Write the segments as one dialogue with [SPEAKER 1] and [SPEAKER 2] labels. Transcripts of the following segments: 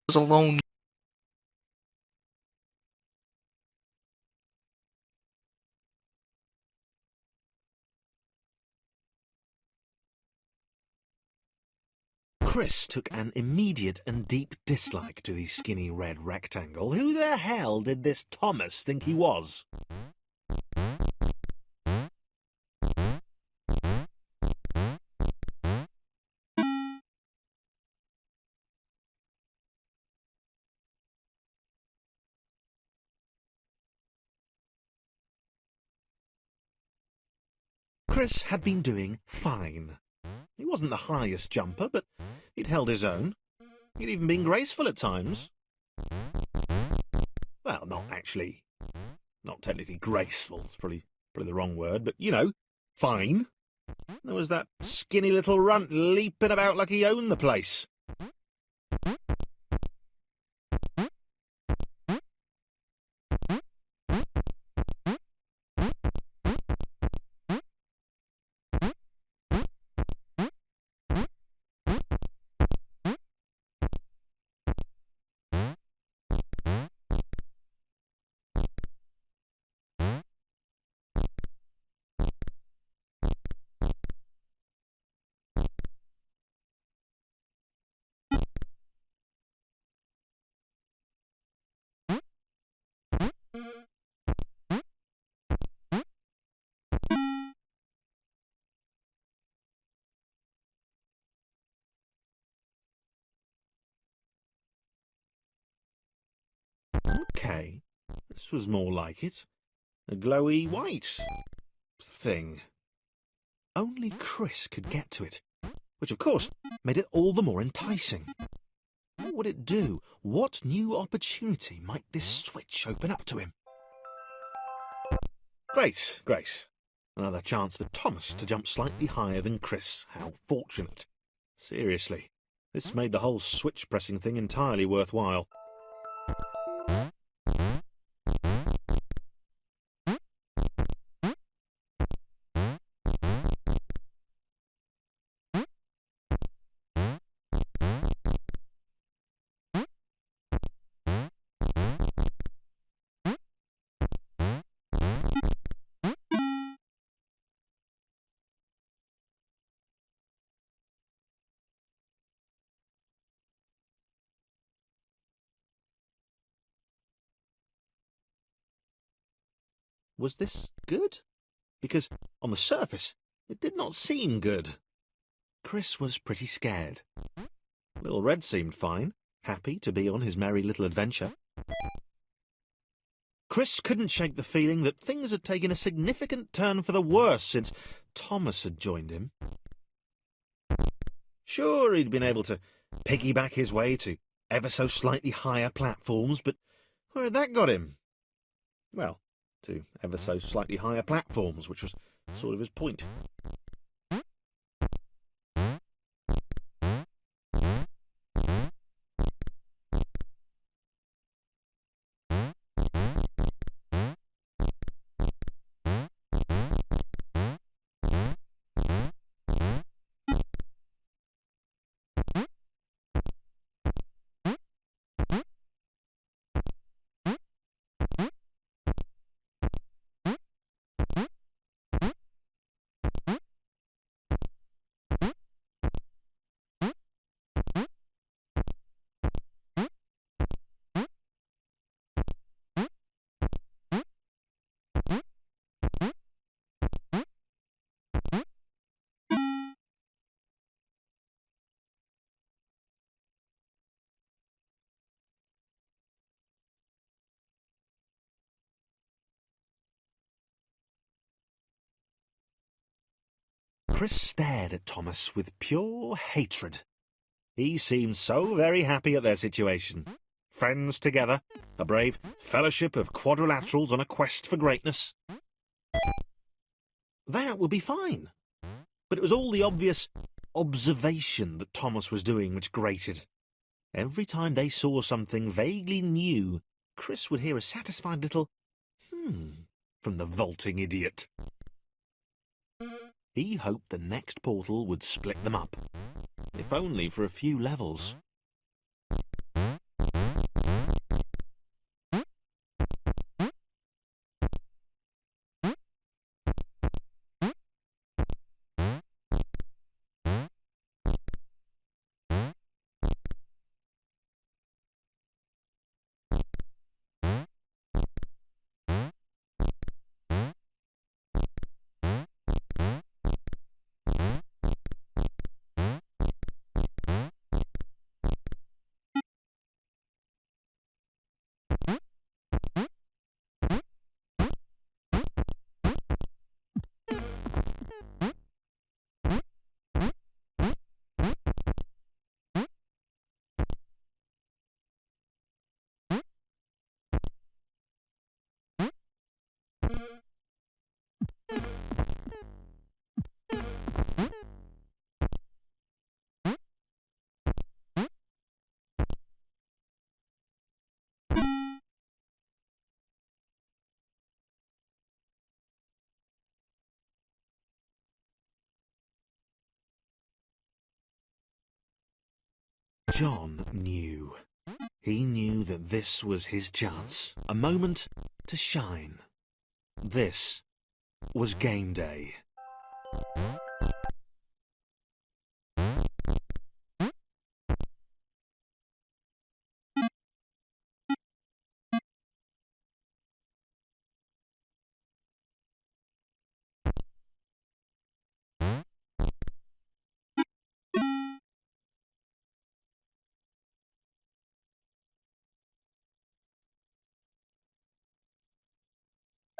[SPEAKER 1] was alone.
[SPEAKER 2] Chris took an immediate and deep dislike to the skinny red rectangle. Who the hell did this Thomas think he was? Chris had been doing fine. He wasn't the highest jumper, but he'd held his own. He'd even been graceful at times. Well, not technically graceful. It's probably the wrong word, but, you know, fine. There was that skinny little runt leaping about like he owned the place. Okay, this was more like it. A glowy white thing. Only Chris could get to it, which of course made it all the more enticing. What would it do? What new opportunity might this switch open up to him? Great. Another chance for Thomas to jump slightly higher than Chris. How fortunate. Seriously, this made the whole switch pressing thing entirely worthwhile. Was this good? Because on the surface, it did not seem good. Chris was pretty scared. Little Red seemed fine, happy to be on his merry little adventure. Chris couldn't shake the feeling that things had taken a significant turn for the worse since Thomas had joined him. Sure, he'd been able to piggyback his way to ever so slightly higher platforms, but where had that got him? Well, to ever so slightly higher platforms, which was sort of his point. Chris stared at Thomas with pure hatred. He seemed so very happy at their situation. Friends together, a brave fellowship of quadrilaterals on a quest for greatness. That would be fine. But it was all the obvious observation that Thomas was doing which grated. Every time they saw something vaguely new, Chris would hear a satisfied little from the vaulting idiot. He hoped the next portal would split them up, if only for a few levels. John knew. He knew that this was his chance, a moment to shine. This was game day.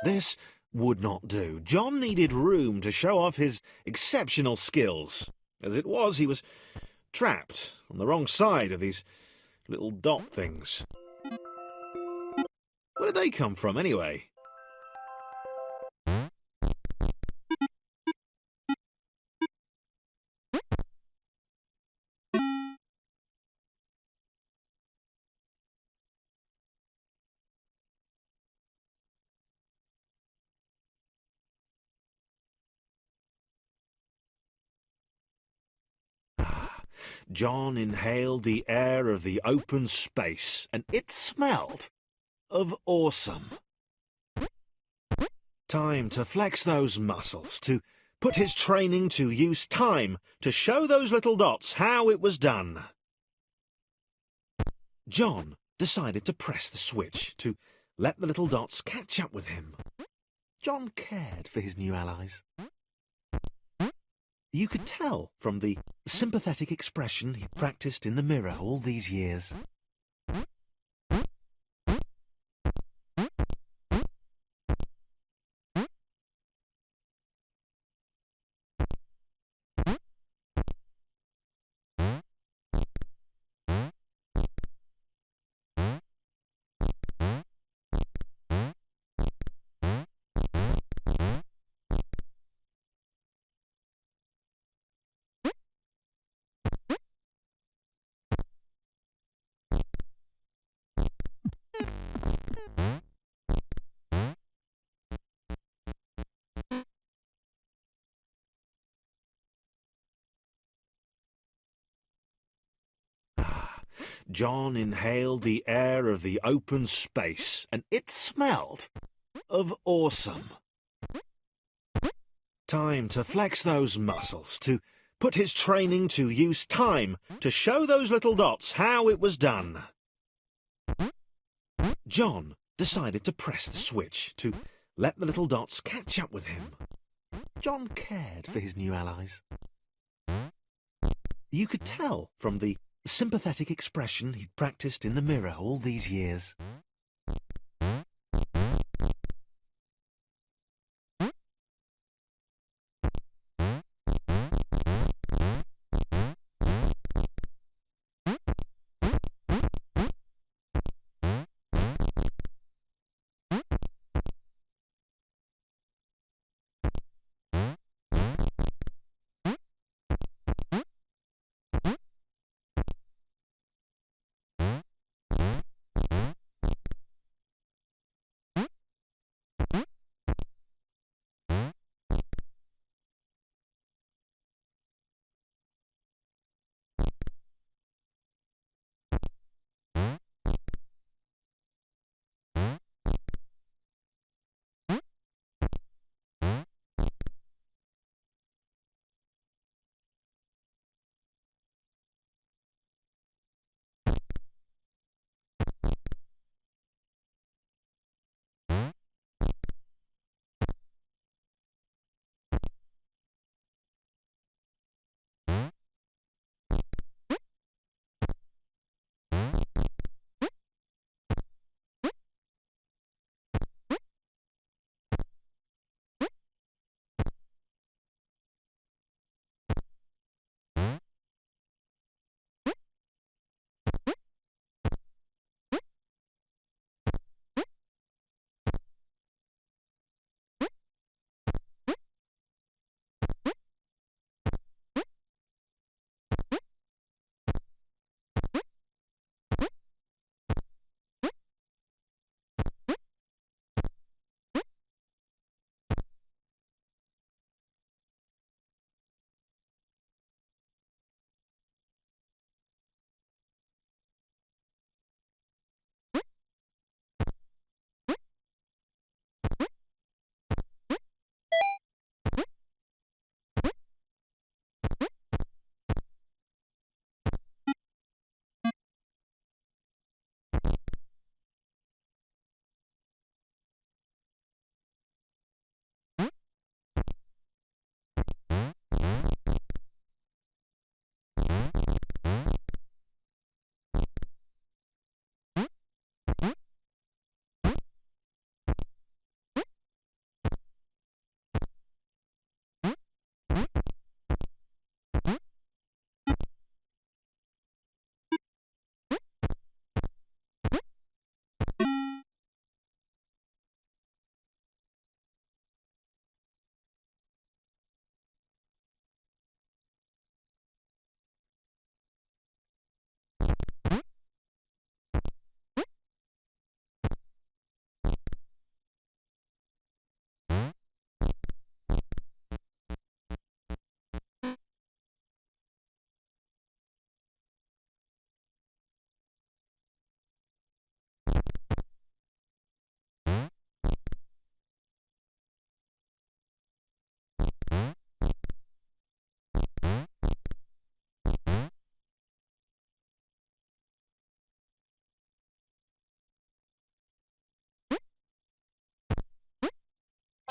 [SPEAKER 2] This would not do. John needed room to show off his exceptional skills. As it was, he was trapped on the wrong side of these little dot things. Where did they come from, anyway? John inhaled the air of the open space, and it smelled of awesome. Time to flex those muscles, to put his training to use, time to show those little dots how it was done. John decided to press the switch, to let the little dots catch up with him. John cared for his new allies. You could tell from the sympathetic expression he practiced in the mirror all these years. John inhaled the air of the open space, and it smelled of awesome. Time to flex those muscles, to put his training to use, time to show those little dots how it was done. John decided to press the switch, to let the little dots catch up with him. John cared for his new allies. You could tell from the sympathetic expression he'd practiced in the mirror all these years.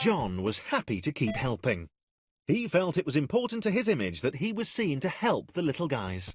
[SPEAKER 2] John was happy to keep helping. He felt it was important to his image that he was seen to help the little guys.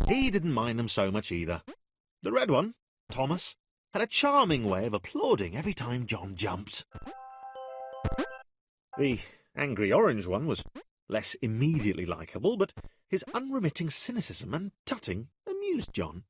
[SPEAKER 2] He didn't mind them so much either. The red one, Thomas, had a charming way of applauding every time John jumped. The angry orange one was less immediately likeable, but his unremitting cynicism and tutting amused John.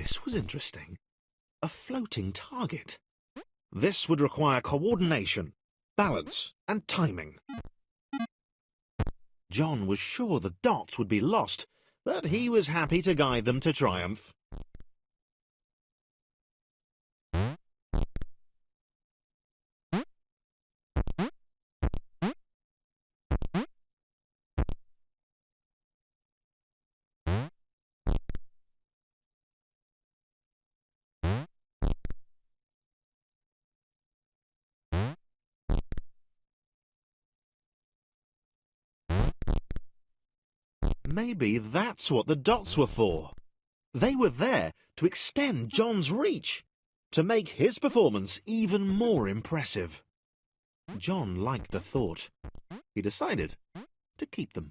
[SPEAKER 2] This was interesting. A floating target. This would require coordination, balance, and timing. John was sure the dots would be lost, but he was happy to guide them to triumph. Maybe that's what the dots were for. They were there to extend John's reach, to make his performance even more impressive. John liked the thought. He decided to keep them.